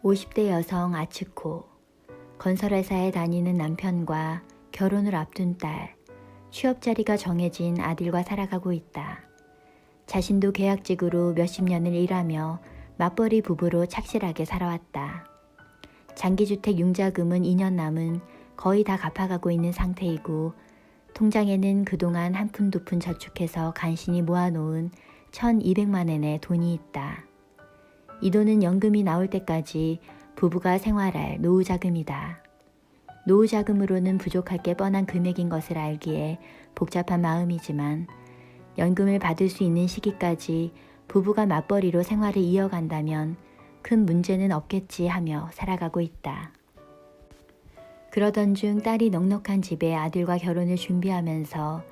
50대 여성 아츠코, 건설회사에 다니는 남편과 결혼을 앞둔 딸, 취업 자리가 정해진 아들과 살아가고 있다. 자신도 계약직으로 몇십 년을 일하며 맞벌이 부부로 착실하게 살아왔다. 장기주택 융자금은 2년 남은 거의 다 갚아가고 있는 상태이고 통장에는 그동안 한 푼 두 푼 저축해서 간신히 모아놓은 1,200만 엔의 돈이 있다. 이 돈은 연금이 나올 때까지 부부가 생활할 노후자금이다. 노후자금으로는 부족할 게 뻔한 금액인 것을 알기에 복잡한 마음이지만 연금을 받을 수 있는 시기까지 부부가 맞벌이로 생활을 이어간다면 큰 문제는 없겠지 하며 살아가고 있다. 그러던 중 딸이 넉넉한 집에 아들과 결혼을 준비하면서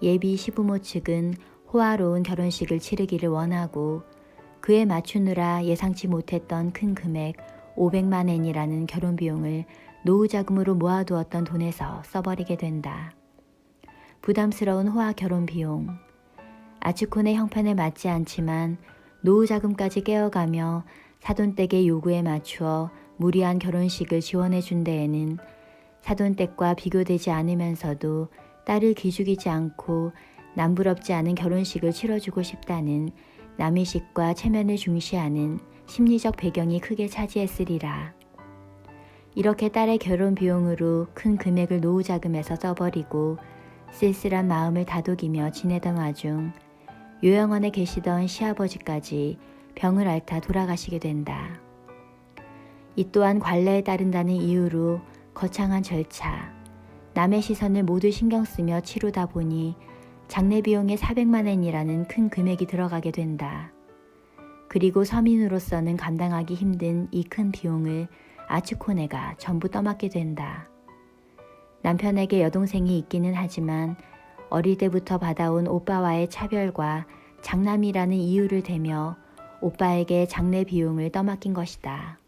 예비 시부모 측은 호화로운 결혼식을 치르기를 원하고 그에 맞추느라 예상치 못했던 큰 금액 500만 엔이라는 결혼 비용을 노후자금으로 모아두었던 돈에서 써버리게 된다. 부담스러운 호화 결혼 비용. 아츠콘의 형편에 맞지 않지만 노후자금까지 깨어가며 사돈댁의 요구에 맞추어 무리한 결혼식을 지원해준 데에는 사돈댁과 비교되지 않으면서도 딸을 기죽이지 않고 남부럽지 않은 결혼식을 치러주고 싶다는 남의식과 체면을 중시하는 심리적 배경이 크게 차지했으리라. 이렇게 딸의 결혼 비용으로 큰 금액을 노후자금에서 써버리고 쓸쓸한 마음을 다독이며 지내던 와중 요양원에 계시던 시아버지까지 병을 앓다 돌아가시게 된다. 이 또한 관례에 따른다는 이유로 거창한 절차, 남의 시선을 모두 신경 쓰며 치르다 보니 장례 비용에 400만 엔이라는 큰 금액이 들어가게 된다. 그리고 서민으로서는 감당하기 힘든 이 큰 비용을 아츠코네가 전부 떠맡게 된다. 남편에게 여동생이 있기는 하지만 어릴 때부터 받아온 오빠와의 차별과 장남이라는 이유를 대며 오빠에게 장례 비용을 떠맡긴 것이다.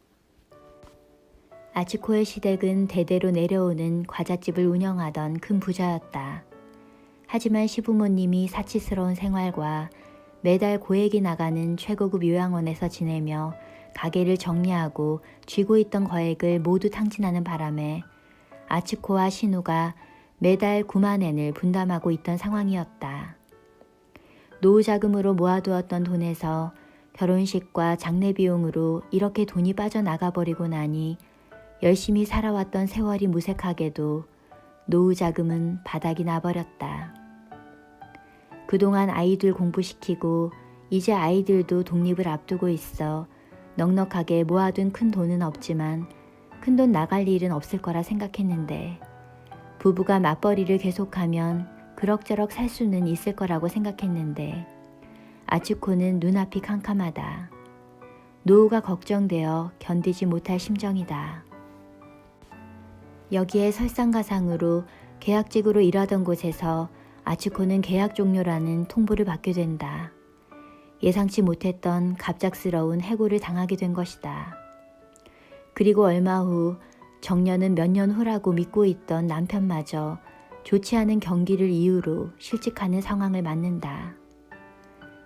아츠코의 시댁은 대대로 내려오는 과자집을 운영하던 큰 부자였다. 하지만 시부모님이 사치스러운 생활과 매달 고액이 나가는 최고급 요양원에서 지내며 가게를 정리하고 쥐고 있던 거액을 모두 탕진하는 바람에 아츠코와 신우가 매달 9만 엔을 분담하고 있던 상황이었다. 노후자금으로 모아두었던 돈에서 결혼식과 장례 비용으로 이렇게 돈이 빠져나가버리고 나니 열심히 살아왔던 세월이 무색하게도 노후자금은 바닥이 나버렸다. 그동안 아이들 공부시키고 이제 아이들도 독립을 앞두고 있어 넉넉하게 모아둔 큰 돈은 없지만 큰 돈 나갈 일은 없을 거라 생각했는데 부부가 맞벌이를 계속하면 그럭저럭 살 수는 있을 거라고 생각했는데 아츠코는 눈앞이 캄캄하다. 노후가 걱정되어 견디지 못할 심정이다. 여기에 설상가상으로 계약직으로 일하던 곳에서 아츠코는 계약 종료라는 통보를 받게 된다. 예상치 못했던 갑작스러운 해고를 당하게 된 것이다. 그리고 얼마 후 정년은 몇 년 후라고 믿고 있던 남편마저 좋지 않은 경기를 이유로 실직하는 상황을 맞는다.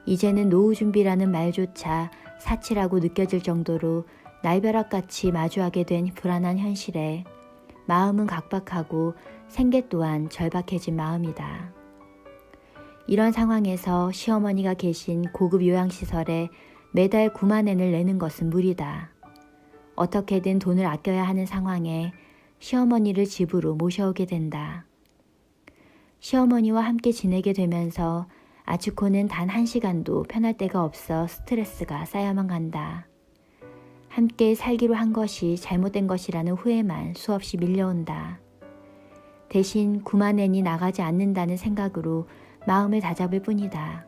이제는 노후 준비라는 말조차 사치라고 느껴질 정도로 날벼락같이 마주하게 된 불안한 현실에 마음은 각박하고 생계 또한 절박해진 마음이다. 이런 상황에서 시어머니가 계신 고급 요양시설에 매달 9만 엔을 내는 것은 무리다. 어떻게든 돈을 아껴야 하는 상황에 시어머니를 집으로 모셔오게 된다. 시어머니와 함께 지내게 되면서 아츠코는 단 1시간도 편할 데가 없어 스트레스가 쌓여만 간다. 함께 살기로 한 것이 잘못된 것이라는 후회만 수없이 밀려온다. 대신 9만 엔이 나가지 않는다는 생각으로 마음을 다잡을 뿐이다.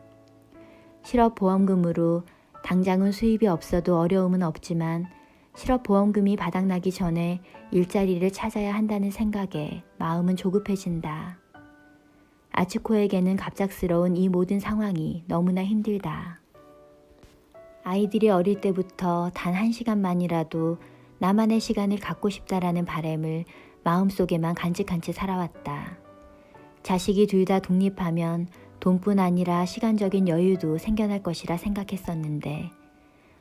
실업보험금으로 당장은 수입이 없어도 어려움은 없지만 실업보험금이 바닥나기 전에 일자리를 찾아야 한다는 생각에 마음은 조급해진다. 아츠코에게는 갑작스러운 이 모든 상황이 너무나 힘들다. 아이들이 어릴 때부터 단 1시간만이라도 나만의 시간을 갖고 싶다라는 바람을 마음속에만 간직한 채 살아왔다. 자식이 둘 다 독립하면 돈뿐 아니라 시간적인 여유도 생겨날 것이라 생각했었는데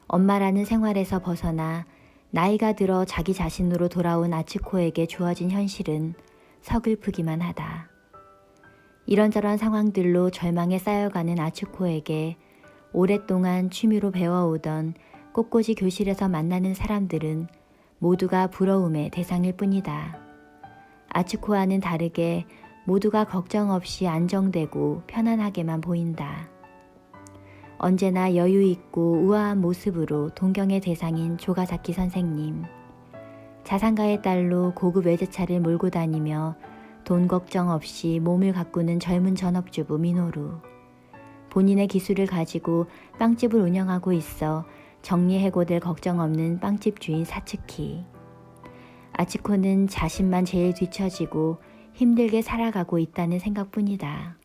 엄마라는 생활에서 벗어나 나이가 들어 자기 자신으로 돌아온 아츠코에게 주어진 현실은 서글프기만 하다. 이런저런 상황들로 절망에 쌓여가는 아츠코에게 오랫동안 취미로 배워오던 꽃꽂이 교실에서 만나는 사람들은 모두가 부러움의 대상일 뿐이다. 아츠코와는 다르게 모두가 걱정 없이 안정되고 편안하게만 보인다. 언제나 여유 있고 우아한 모습으로 동경의 대상인 조가사키 선생님. 자산가의 딸로 고급 외제차를 몰고 다니며 돈 걱정 없이 몸을 가꾸는 젊은 전업주부 미노루. 본인의 기술을 가지고 빵집을 운영하고 있어 정리해고될 걱정 없는 빵집 주인 사츠키. 아츠코는 자신만 제일 뒤처지고 힘들게 살아가고 있다는 생각뿐이다.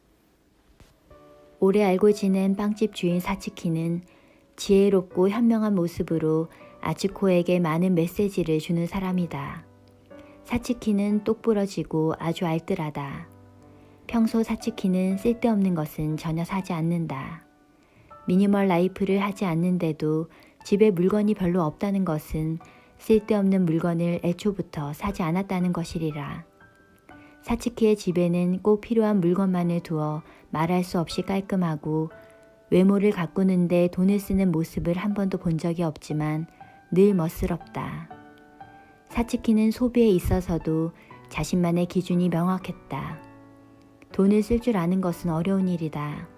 오래 알고 지낸 빵집 주인 사츠키는 지혜롭고 현명한 모습으로 아츠코에게 많은 메시지를 주는 사람이다. 사츠키는 똑부러지고 아주 알뜰하다. 평소 사츠키는 쓸데없는 것은 전혀 사지 않는다. 미니멀 라이프를 하지 않는데도 집에 물건이 별로 없다는 것은 쓸데없는 물건을 애초부터 사지 않았다는 것이리라. 사츠키의 집에는 꼭 필요한 물건만을 두어 말할 수 없이 깔끔하고 외모를 가꾸는데 돈을 쓰는 모습을 한 번도 본 적이 없지만 늘 멋스럽다. 사츠키는 소비에 있어서도 자신만의 기준이 명확했다. 돈을 쓸 줄 아는 것은 어려운 일이다.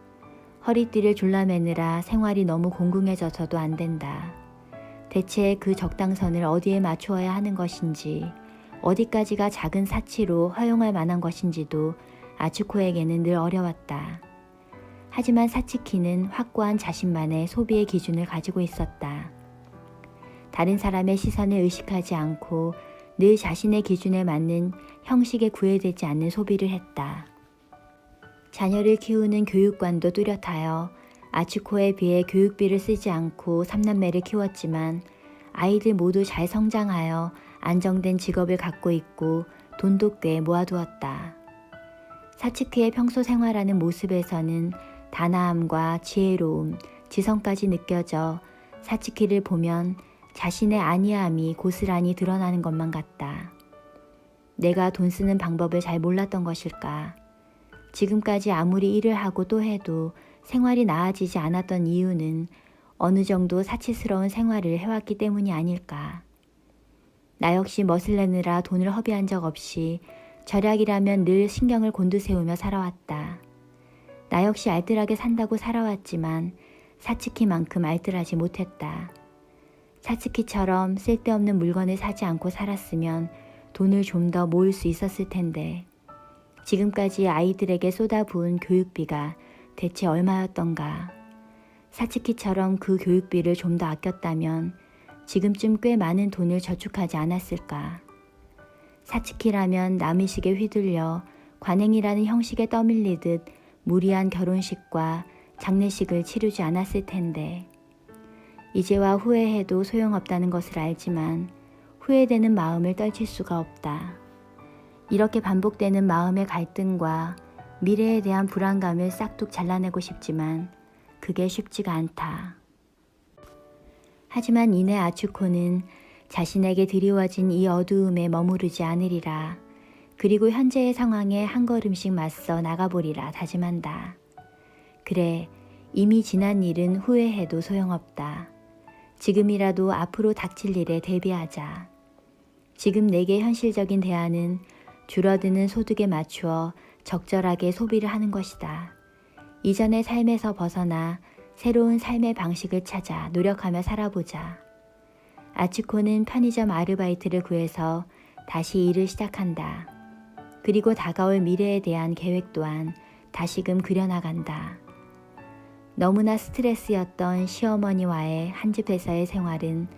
허리띠를 졸라매느라 생활이 너무 공공해져서도 안 된다. 대체 그 적당선을 어디에 맞추어야 하는 것인지, 어디까지가 작은 사치로 허용할 만한 것인지도 아츠코에게는 늘 어려웠다. 하지만 사츠키는 확고한 자신만의 소비의 기준을 가지고 있었다. 다른 사람의 시선을 의식하지 않고 늘 자신의 기준에 맞는 형식에 구애되지 않는 소비를 했다. 자녀를 키우는 교육관도 뚜렷하여 아츠코에 비해 교육비를 쓰지 않고 3남매를 키웠지만 아이들 모두 잘 성장하여 안정된 직업을 갖고 있고 돈도 꽤 모아두었다. 사츠키의 평소 생활하는 모습에서는 단아함과 지혜로움, 지성까지 느껴져 사츠키를 보면 자신의 안이함이 고스란히 드러나는 것만 같다. 내가 돈 쓰는 방법을 잘 몰랐던 것일까? 지금까지 아무리 일을 하고 또 해도 생활이 나아지지 않았던 이유는 어느 정도 사치스러운 생활을 해왔기 때문이 아닐까? 나 역시 멋을 내느라 돈을 허비한 적 없이 절약이라면 늘 신경을 곤두세우며 살아왔다. 나 역시 알뜰하게 산다고 살아왔지만 사츠키만큼 알뜰하지 못했다. 사츠키처럼 쓸데없는 물건을 사지 않고 살았으면 돈을 좀 더 모을 수 있었을 텐데 지금까지 아이들에게 쏟아부은 교육비가 대체 얼마였던가. 사츠키처럼 그 교육비를 좀 더 아꼈다면 지금쯤 꽤 많은 돈을 저축하지 않았을까. 사츠키라면 남의식에 휘둘려 관행이라는 형식에 떠밀리듯 무리한 결혼식과 장례식을 치르지 않았을 텐데 이제와 후회해도 소용없다는 것을 알지만 후회되는 마음을 떨칠 수가 없다. 이렇게 반복되는 마음의 갈등과 미래에 대한 불안감을 싹둑 잘라내고 싶지만 그게 쉽지가 않다. 하지만 이내 아츠코는 자신에게 드리워진 이 어두움에 머무르지 않으리라. 그리고 현재의 상황에 한 걸음씩 맞서 나가보리라 다짐한다. 그래, 이미 지난 일은 후회해도 소용없다. 지금이라도 앞으로 닥칠 일에 대비하자. 지금 내게 현실적인 대안은 줄어드는 소득에 맞추어 적절하게 소비를 하는 것이다. 이전의 삶에서 벗어나 새로운 삶의 방식을 찾아 노력하며 살아보자. 아츠코는 편의점 아르바이트를 구해서 다시 일을 시작한다. 그리고 다가올 미래에 대한 계획 또한 다시금 그려나간다. 너무나 스트레스였던 시어머니와의 한집 회사의 생활은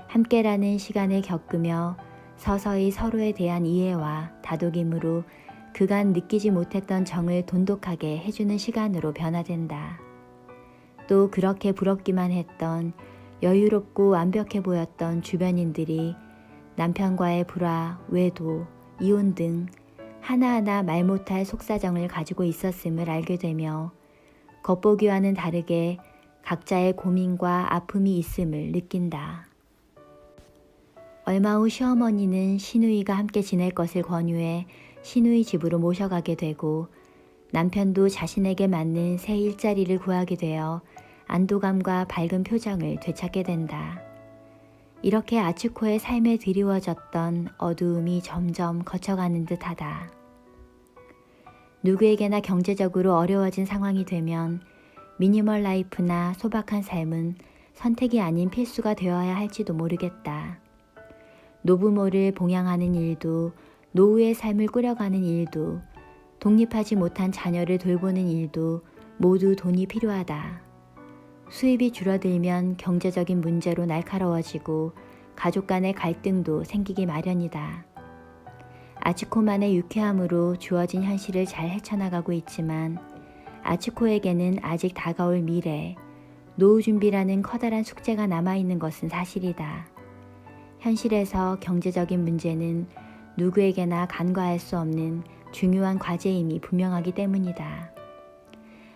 함께라는 시간을 겪으며 서서히 서로에 대한 이해와 다독임으로 그간 느끼지 못했던 정을 돈독하게 해주는 시간으로 변화된다. 또 그렇게 부럽기만 했던 여유롭고 완벽해 보였던 주변인들이 남편과의 불화, 외도, 이혼 등 하나하나 말 못할 속사정을 가지고 있었음을 알게 되며 겉보기와는 다르게 각자의 고민과 아픔이 있음을 느낀다. 얼마 후 시어머니는 시누이가 함께 지낼 것을 권유해 시누이 집으로 모셔가게 되고 남편도 자신에게 맞는 새 일자리를 구하게 되어 안도감과 밝은 표정을 되찾게 된다. 이렇게 아츠코의 삶에 드리워졌던 어두움이 점점 거쳐가는 듯하다. 누구에게나 경제적으로 어려워진 상황이 되면 미니멀 라이프나 소박한 삶은 선택이 아닌 필수가 되어야 할지도 모르겠다. 노부모를 봉양하는 일도, 노후의 삶을 꾸려가는 일도, 독립하지 못한 자녀를 돌보는 일도 모두 돈이 필요하다. 수입이 줄어들면 경제적인 문제로 날카로워지고 가족 간의 갈등도 생기기 마련이다. 아츠코만의 유쾌함으로 주어진 현실을 잘 헤쳐나가고 있지만 아츠코에게는 아직 다가올 미래, 노후 준비라는 커다란 숙제가 남아있는 것은 사실이다. 현실에서 경제적인 문제는 누구에게나 간과할 수 없는 중요한 과제임이 분명하기 때문이다.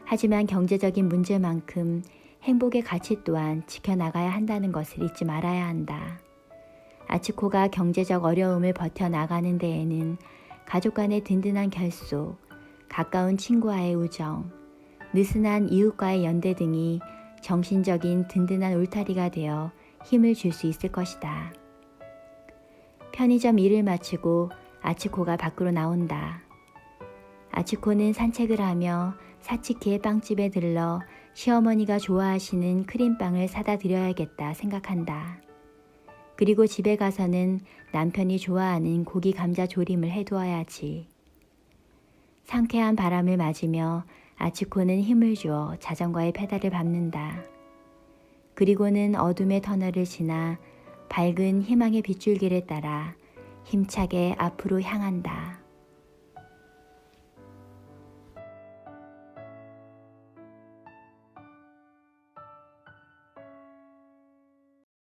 하지만 경제적인 문제만큼 행복의 가치 또한 지켜나가야 한다는 것을 잊지 말아야 한다. 아츠코가 경제적 어려움을 버텨나가는 데에는 가족 간의 든든한 결속, 가까운 친구와의 우정, 느슨한 이웃과의 연대 등이 정신적인 든든한 울타리가 되어 힘을 줄 수 있을 것이다. 편의점 일을 마치고 아츠코가 밖으로 나온다. 아츠코는 산책을 하며 사치키의 빵집에 들러 시어머니가 좋아하시는 크림빵을 사다 드려야겠다 생각한다. 그리고 집에 가서는 남편이 좋아하는 고기 감자 조림을 해두어야지. 상쾌한 바람을 맞으며 아츠코는 힘을 주어 자전거의 페달을 밟는다. 그리고는 어둠의 터널을 지나 밝은 희망의 빗줄기를 따라 힘차게 앞으로 향한다.